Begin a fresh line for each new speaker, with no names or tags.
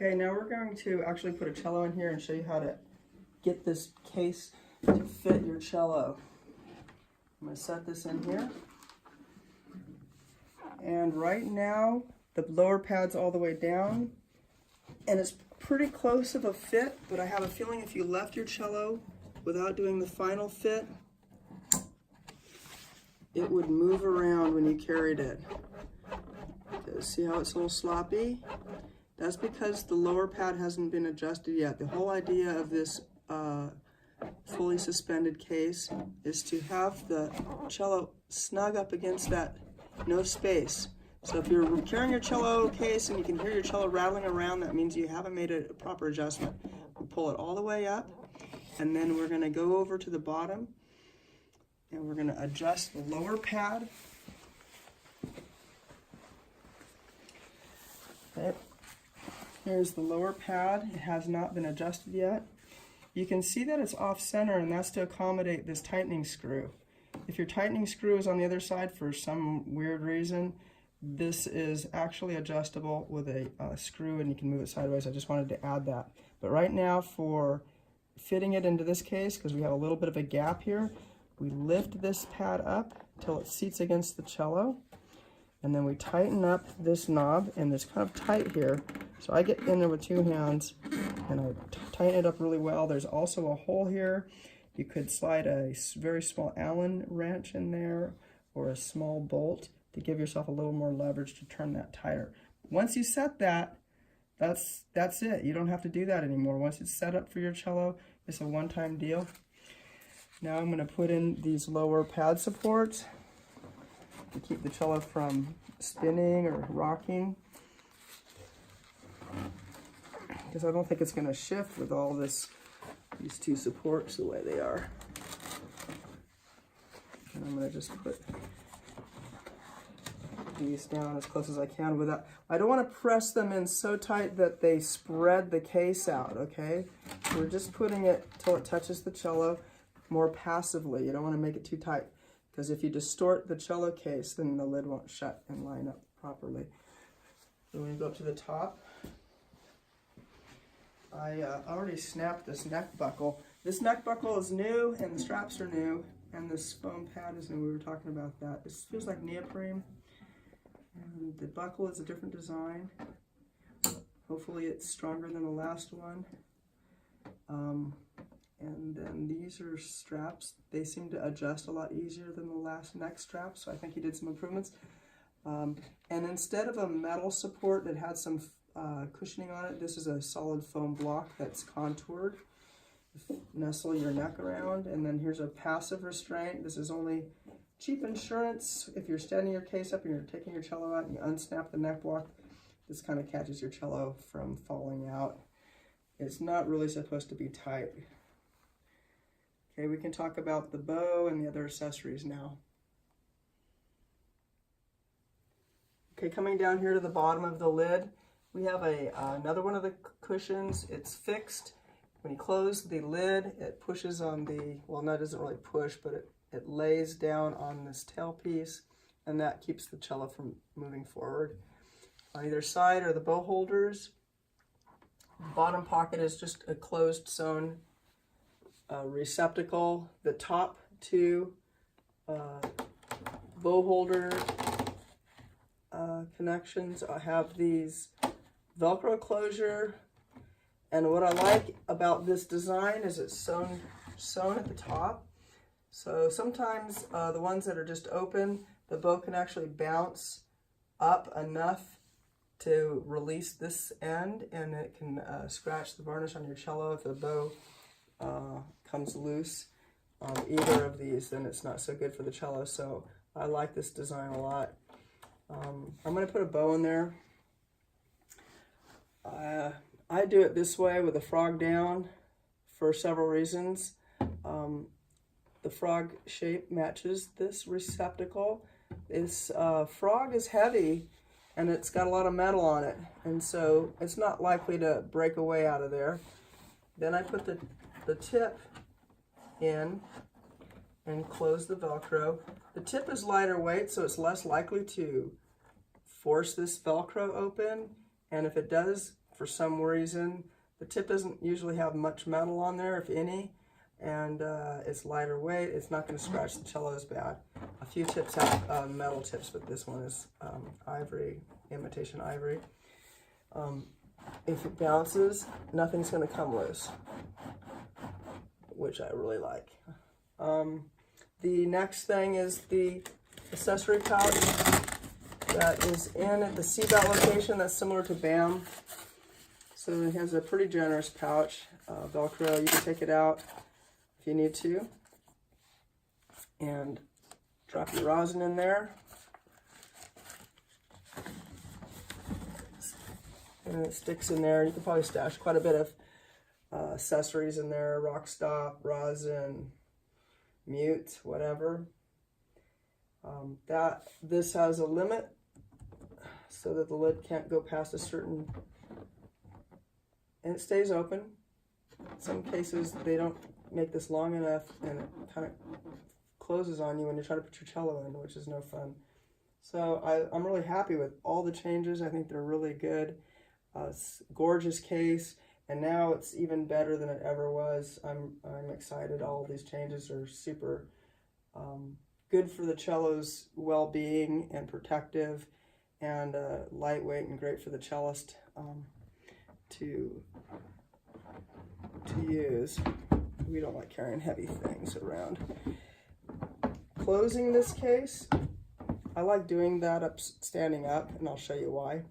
Okay, now we're going to actually put a cello in here and show you how to get this case to fit your cello. I'm going to set this in here. And right now, the lower pad's all the way down, and it's pretty close of a fit, but I have a feeling if you left your cello without doing the final fit, it would move around when you carried it. Okay, see how it's a little sloppy? That's because the lower pad hasn't been adjusted yet. The whole idea of this fully suspended case is to have the cello snug up against that, no space. So if you're carrying your cello case and you can hear your cello rattling around, that means you haven't made a proper adjustment. We'll pull it all the way up, and then we're going to go over to the bottom, and we're going to adjust the lower pad. Okay. Here's the lower pad. It has not been adjusted yet. You can see that it's off center, and that's to accommodate this tightening screw. If your tightening screw is on the other side for some weird reason, this is actually adjustable with a screw, and you can move it sideways. I just wanted to add that. But right now, for fitting it into this case, because we have a little bit of a gap here, we lift this pad up till it seats against the cello, and then we tighten up this knob, and it's kind of tight here. So I get in there with two hands, and I tighten it up really well. There's also a hole here. You could slide a very small Allen wrench in there, or a small bolt to give yourself a little more leverage to turn that tighter. Once you set that, that's it. You don't have to do that anymore. Once it's set up for your cello, it's a one-time deal. Now I'm going to put in these lower pad supports to keep the cello from spinning or rocking, because I don't think it's going to shift with all these two supports the way they are. And I'm going to just put these down as close as I can without, I don't want to press them in so tight that they spread the case out, okay? We're just putting it till it touches the cello more passively. You don't want to make it too tight, because if you distort the cello case, then the lid won't shut and line up properly. So when you go up to the top, I already snapped this neck buckle. This neck buckle is new, and the straps are new, and this foam pad is new. We were talking about that. This feels like neoprene, and the buckle is a different design. Hopefully it's stronger than the last one. And then these are straps. They seem to adjust a lot easier than the last neck strap, so I think he did some improvements. And instead of a metal support that had some cushioning on it, this is a solid foam block that's contoured. Nestle your neck around, and then here's a passive restraint. This is only cheap insurance. If you're standing your case up and you're taking your cello out and you unsnap the neck block, this kind of catches your cello from falling out. It's not really supposed to be tight. Okay, we can talk about the bow and the other accessories now. Okay, coming down here to the bottom of the lid, we have another one of the cushions. It's fixed. When you close the lid, it pushes on the, well, no, it doesn't really push, but it lays down on this tailpiece, and that keeps the cello from moving forward. On either side are the bow holders. The bottom pocket is just a closed sewn receptacle. The top two bow holder connections have these Velcro closure, and what I like about this design is it's sewn at the top. So sometimes the ones that are just open, the bow can actually bounce up enough to release this end, and it can scratch the varnish on your cello. If the bow comes loose on either of these, then it's not so good for the cello. So I like this design a lot. I'm going to put a bow in there. I do it this way with the frog down for several reasons. The frog shape matches this receptacle. This frog is heavy, and it's got a lot of metal on it, and so it's not likely to break away out of there. Then I put the tip in and close the Velcro. The tip is lighter weight, so it's less likely to force this Velcro open, and if it does for some reason. The tip doesn't usually have much metal on there, if any, and it's lighter weight. It's not going to scratch the cello as bad. A few tips have metal tips, but this one is ivory, imitation ivory. If it bounces, nothing's going to come loose, which I really like. The next thing is the accessory pouch that is in at the C-dot location. That's similar to BAM. So it has a pretty generous pouch, Velcro. You can take it out if you need to, and drop your rosin in there. And it sticks in there. You can probably stash quite a bit of accessories in there, rock stop, rosin, mute, whatever. This has a limit so that the lid can't go past a certain, and it stays open. In some cases they don't make this long enough and it kind of closes on you when you're trying to put your cello in, which is no fun. So I'm really happy with all the changes. I think they're really good. It's a gorgeous case, and now it's even better than it ever was. I'm excited. All of these changes are super good for the cello's well-being and protective, and lightweight and great for the cellist to use. We don't like carrying heavy things around. Closing this case, I like doing that standing up, and I'll show you why.